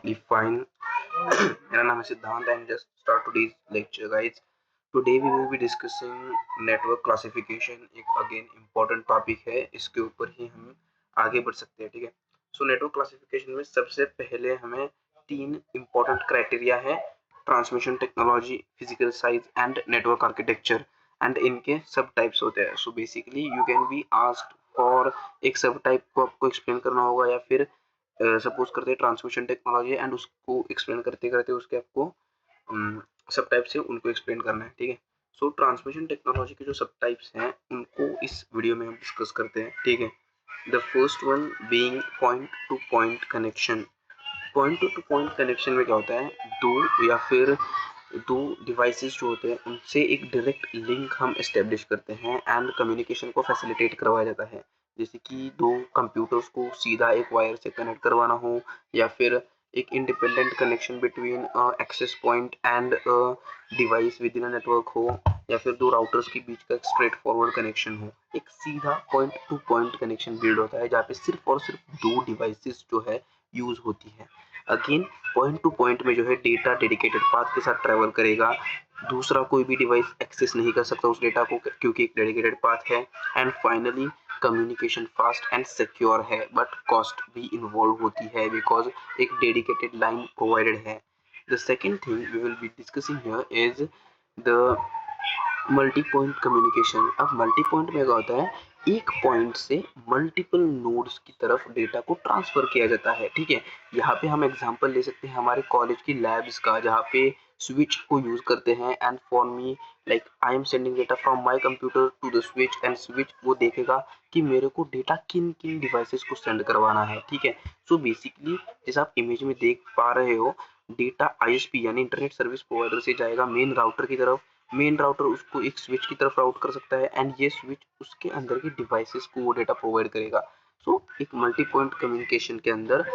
perfectly fine. मेरा नाम है Siddhant and just start today's lecture guys. Today we will be discussing network classification. एक again important topic है, इसके ऊपर ही हम आगे बढ़ सकते हैं. ठीक है. सो नेटवर्क क्लासिफिकेशन में सबसे पहले हमें तीन इम्पोर्टेंट क्राइटेरिया है: transmission technology, physical size and network architecture. And इनके सब टाइप्स होते हैं. So basically you can be asked for एक सब टाइप को आपको एक्सप्लेन करना होगा, या फिर सपोज करते हैं ट्रांसमिशन टेक्नोलॉजी एंड उसको एक्सप्लेन करते करते उसके आपको सब टाइप से उनको एक्सप्लेन करना है. ठीक है. सो ट्रांसमिशन टेक्नोलॉजी के जो सब टाइप्स हैं उनको इस वीडियो में हम डिस्कस करते हैं. ठीक है. The first one being point two point connection. Point two point connection में क्या होता है, दो या फिर दो डिवाइसेस जो होते हैं उनसे एक डायरेक्ट लिंक हम एस्टेब्लिश करते हैं एंड कम्युनिकेशन को फैसिलिटेट करवाया जाता है. जैसे कि दो कंप्यूटर्स को सीधा एक वायर से कनेक्ट करवाना हो, या फिर एक independent connection between access point and device within network हो, या फिर दो राउटर्स के बीच का एक स्ट्रेट फॉरवर्ड कनेक्शन हो. एक सीधा point two point connection build होता है जहाँ पे सिर्फ और सिर्फ दो डिवाइसेस जो है यूज होती है. अगेन पॉइंट टू पॉइंट में जो है डेटा डेडिकेटेड पाथ के साथ ट्रेवल करेगा. दूसरा कोई भी डिवाइस एक्सेस नहीं कर सकता उस डेटा को, क्योंकि एक डेडिकेटेड पाथ है. And finally communication fast and secure है, बट कॉस्ट भी इन्वॉल्व होती है बिकॉज एक डेडिकेटेड लाइन प्रोवाइडेड है. The second thing we will be discussing here is the multi point communication. अब मल्टी पॉइंट में क्या होता है, एक पॉइंट से मल्टीपल नोड्स की तरफ डेटा को ट्रांसफर किया जाता है. ठीक है. यहाँ पे हम एग्जांपल ले सकते हैं हमारे कॉलेज की लैब्स का, जहाँ पे स्विच को यूज करते हैं. And for me like I am sending data from my computer to the switch, and switch वो देखेगा कि मेरे को डेटा किन किन डिवाइसेस को सेंड करवाना है. ठीक है. सो बेसिकली जैसा आप इमेज में देख पा रहे हो, डेटा आईएसपी यानी इंटरनेट सर्विस प्रोवाइडर से जाएगा मेन राउटर की तरफ. मेन राउटर उसको एक स्विच की तरफ राउट कर सकता है, एंड ये स्विच उसके अंदर के डिवाइसेस को वो डेटा प्रोवाइड करेगा. सो एक मल्टी पॉइंट कम्युनिकेशन के अंदर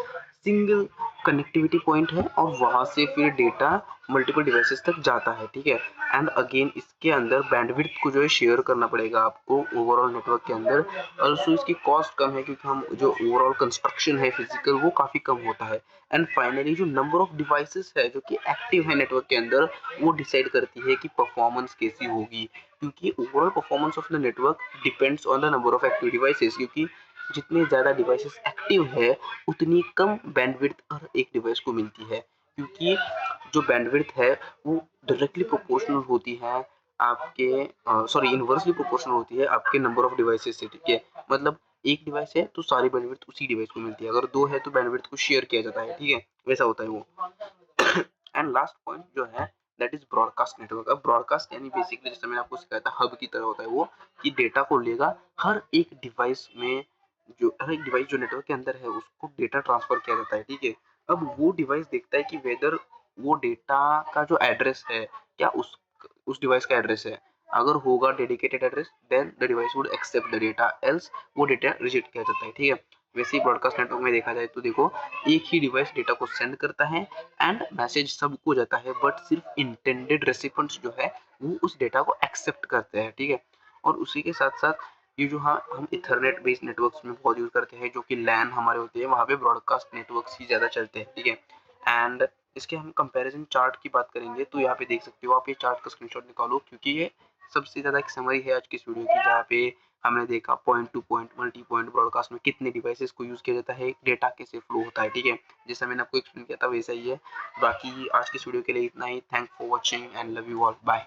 सिंगल कनेक्टिविटी पॉइंट है और वहां से फिर डेटा मल्टीपल डिवाइसेस तक जाता है. ठीक है. एंड अगेन इसके अंदर बैंडविड्थ को जो है शेयर करना पड़ेगा आपको ओवरऑल नेटवर्क के अंदर. ऑल्सो इसकी कॉस्ट कम है क्योंकि हम जो ओवरऑल कंस्ट्रक्शन है फिजिकल वो काफी कम होता है. एंड फाइनली जो नंबर ऑफ डिवाइसेस है जो कि एक्टिव है नेटवर्क के अंदर, वो डिसाइड करती है कि परफॉर्मेंस कैसी होगी, क्योंकि overall performance of the network depends on the number of active devices. क्योंकि जितने ज़्यादा डिवाइसेस एक्टिव है उतनी कम बैंडविड्थ हर एक डिवाइस को मिलती है, क्योंकि जो बैंडविड्थ है वो डायरेक्टली प्रोपोर्शनल होती है आपके सॉरी इनवर्सली प्रोपोर्शनल होती है आपके नंबर ऑफ डिवाइसेस से. ठीक है. मतलब एक डिवाइस है तो सारी बैंडविड्थ उसी डिवाइस को मिलती है, अगर दो है तो बैंडविड्थ को शेयर किया जाता है. ठीक है. वैसा होता है वो. एंड लास्ट पॉइंट जो है दैट इज ब्रॉडकास्ट नेटवर्क. अब ब्रॉडकास्ट यानी बेसिकली जैसे मैंने आपको सिखाया था हब की तरह होता है वो, कि डेटा को लेगा हर एक डिवाइस में, जो हर एक डिवाइस जो नेटवर्क के अंदर है उसको डेटा ट्रांसफर किया जाता है. ठीक है. अब वो डिवाइस देखता है कि वेदर वो डेटा का जो एड्रेस है क्या उस डिवाइस का एड्रेस है. अगर होगा dedicated address then the device would accept the data, else वो डेटा रिजेक्ट किया जाता है. ठीक है. वैसे ही ब्रॉडकास्ट नेटवर्क में देखा जाए तो देखो, एक ही डिवाइस डेटा को सेंड करता है एंड मैसेज सबको जाता है, बट सिर्फ इंटेंडेड रेसिपिएंट्स जो है वो उस डेटा को एक्सेप्ट करते हैं. ठीक है. और उसी के साथ साथ ये जो हम इथरनेट बेस्ड नेटवर्क्स में बहुत यूज करते हैं, जो कि लैन हमारे होते हैं, वहाँ पे ब्रॉडकास्ट नेटवर्क्स ही ज़्यादा चलते हैं. ठीक है. एंड इसके हम कंपैरिजन चार्ट की बात करेंगे तो यहाँ पे देख सकते हो आप, ये चार्ट का स्क्रीनशॉट निकालो, क्योंकि ये सबसे ज़्यादा एक समरी है आज की इस वीडियो की, जहाँ पे हमने देखा point two point multi point broadcast में कितने डिवाइसेस को यूज़ किया जाता है, डेटा कैसे फ्लो होता है. ठीक है. जैसा मैंने आपको एक्सप्लेन किया था वैसा ही है. बाकी आज की इस वीडियो के लिए इतना ही. Thank for watching and love you all. Bye.